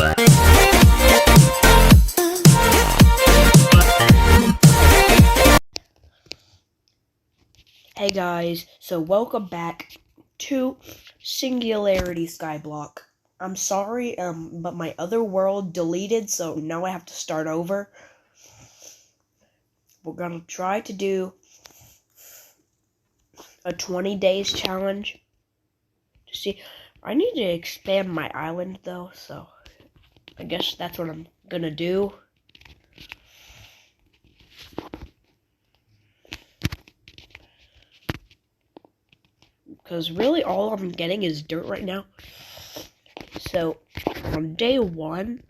Hey guys, so welcome back to Singularity Skyblock. I'm sorry, but my other world deleted, so now I have to start over. We're gonna try to do a 20 days challenge. See, I need to expand my island though, so I guess that's what I'm gonna do. Because really all I'm getting is dirt right now. So, on day 1,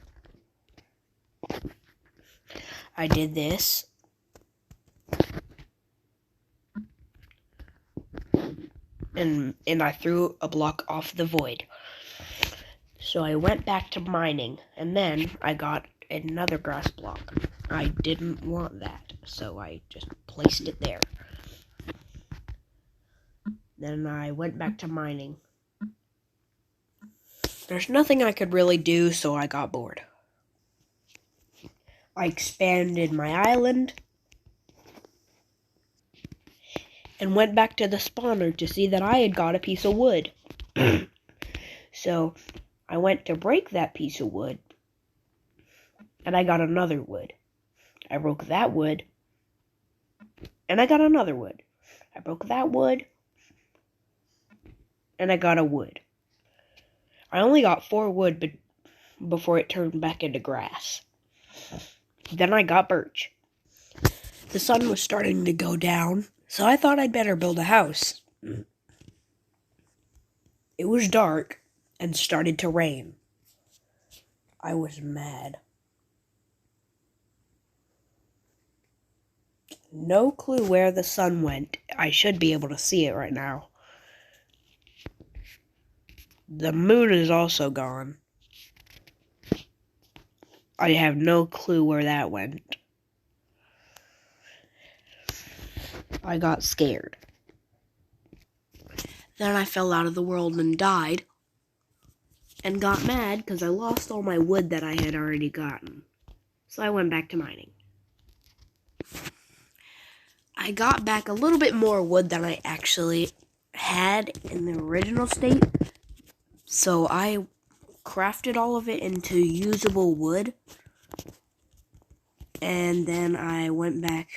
I did this. And I threw a block off the void. So I went back to mining, and then I got another grass block. I didn't want that, so I just placed it there. Then I went back to mining. There's nothing I could really do, so I got bored. I expanded my island and went back to the spawner to see that I had got a piece of wood. So I went to break that piece of wood, and I got another wood. I broke that wood, and I got another wood. I broke that wood, and I got a wood. I only got 4 wood before it turned back into grass. Then I got birch. The sun was starting to go down, so I thought I'd better build a house. It was dark and started to rain. I was mad. No clue where the sun went. I should be able to see it right now. The moon is also gone. I have no clue where that went. I got scared. Then I fell out of the world and died. And got mad because I lost all my wood that I had already gotten. So I went back to mining. I got back a little bit more wood than I actually had in the original state. So I crafted all of it into usable wood. And then I went back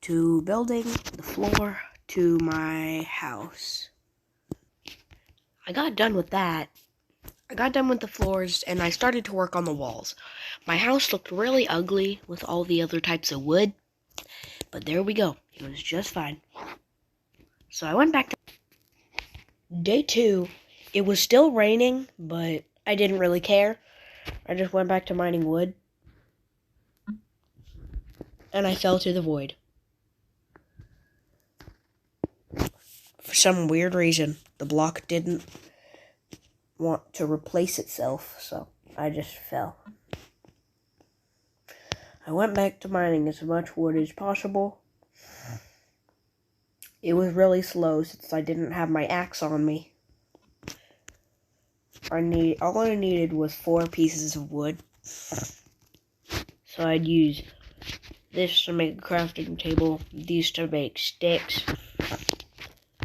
to building the floor to my house. I got done with that. I got done with the floors and I started to work on the walls. My house looked really ugly with all the other types of wood. But there we go. It was just fine. So I went back to day 2. It was still raining, but I didn't really care. I just went back to mining wood. And I fell to the void. For some weird reason, the block didn't want to replace itself, so I just fell. I went back to mining as much wood as possible. It was really slow since I didn't have my axe on me. All I needed was 4 pieces of wood. So I'd use this to make a crafting table, these to make sticks,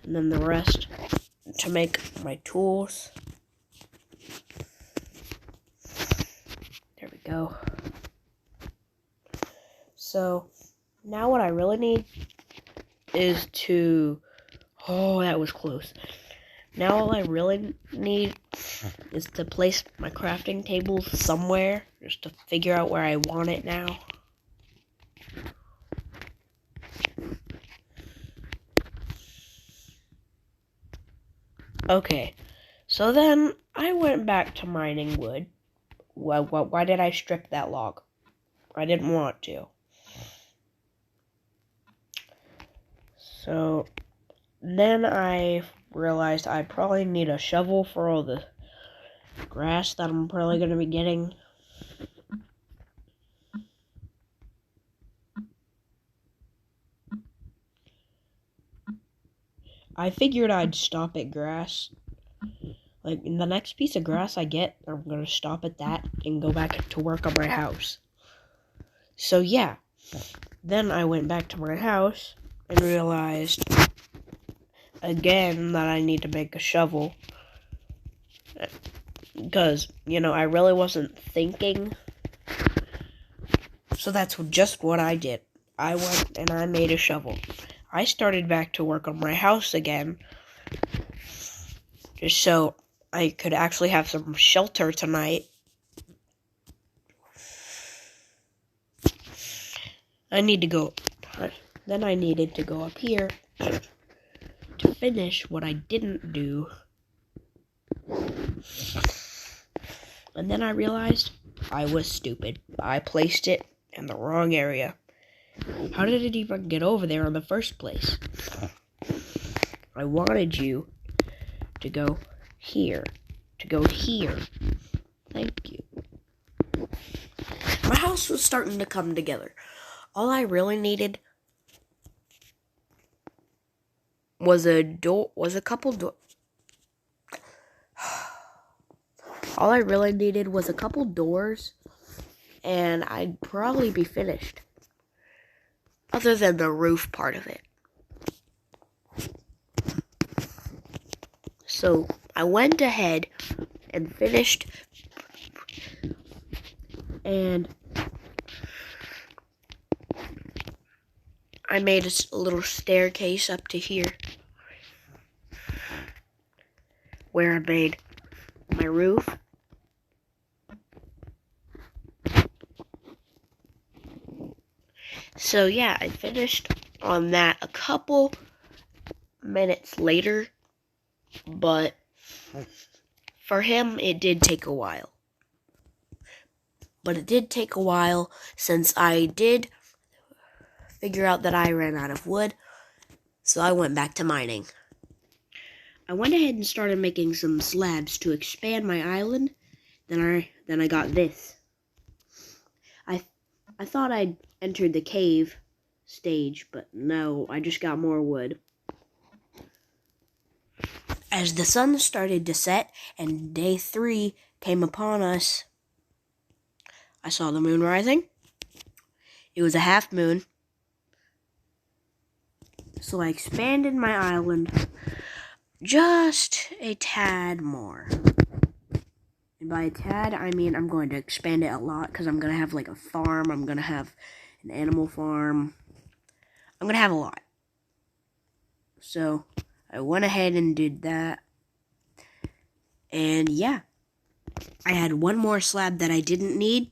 and then the rest to make my tools. There we go. So now what I really need is to... Oh, that was close. Now all I really need is to place my crafting table somewhere, just to figure out where I want it now. Okay, so then I went back to mining wood. Why did I strip that log? I didn't want to. So then I realized I probably need a shovel for all the grass that I'm probably going to be getting. I figured I'd stop at grass. Like, in the next piece of grass I get, I'm gonna stop at that and go back to work on my house. So, yeah. Then I went back to my house and realized again that I need to make a shovel. Because, I really wasn't thinking. So that's just what I did. I went and I made a shovel. I started back to work on my house again, just so I could actually have some shelter tonight. Then I needed to go up here to finish what I didn't do. And then I realized I was stupid. I placed it in the wrong area. How did it even get over there in the first place? I wanted you to go here. Thank you. My house was starting to come together. All I really needed was a couple doors, and I'd probably be finished. Other than the roof part of it. So I went ahead and finished, and I made a little staircase up to here, where I made my roof. So yeah, I finished on that a couple minutes later, but for him it did take a while. But it did take a while since I did figure out that I ran out of wood, so I went back to mining. I went ahead and started making some slabs to expand my island. Then I got this. I thought I'd entered the cave stage, but no, I just got more wood. As the sun started to set and day 3 came upon us, I saw the moon rising. It was a half moon. So I expanded my island just a tad more. And by a tad, I mean I'm going to expand it a lot, because I'm going to have like a farm. I'm going to have an animal farm. I'm going to have a lot. So I went ahead and did that. And yeah, I had one more slab that I didn't need.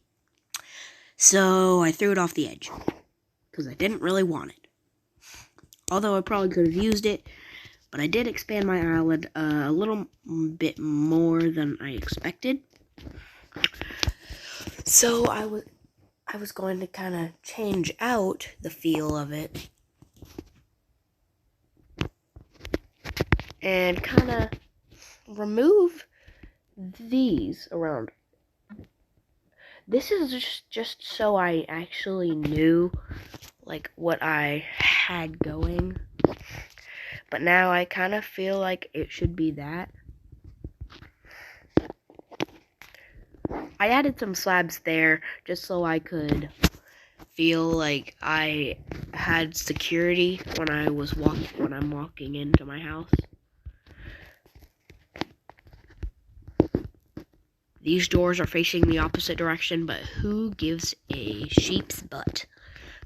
So I threw it off the edge, because I didn't really want it. Although I probably could have used it. But I did expand my island a little bit more than I expected. So I was going to kind of change out the feel of it. And kind of remove these around. This is just so I actually knew like what I had going. But now I kind of feel like it should be that. I added some slabs there just so I could feel like I had security when I'm walking into my house. These doors are facing the opposite direction, but who gives a sheep's butt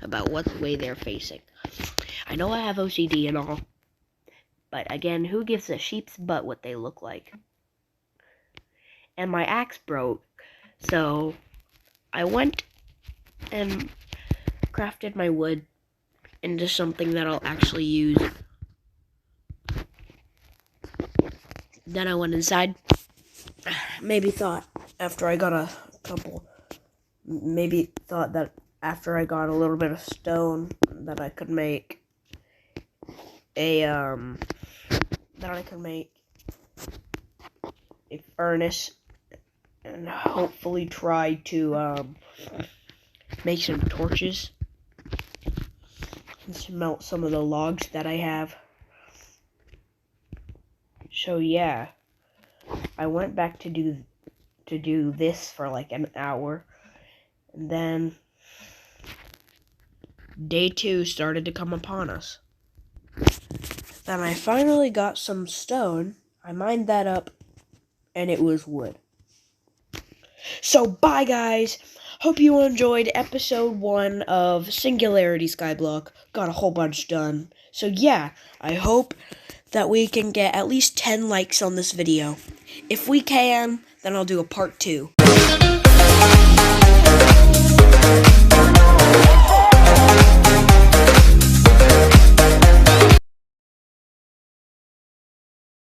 about what way they're facing? I know I have OCD and all. But again, who gives a sheep's butt what they look like? And my axe broke, so I went and crafted my wood into something that I'll actually use. Then I went inside. Maybe thought that after I got a little bit of stone that I could make a furnace and hopefully try to make some torches and smelt some of the logs that I have. So yeah, I went back to do this for like an hour, and then day 2 started to come upon us. Then I finally got some stone. I mined that up, and it was wood. So bye guys. Hope you enjoyed episode 1 of Singularity Skyblock. Got a whole bunch done. So yeah, I hope that we can get at least 10 likes on this video. If we can, then I'll do a part 2.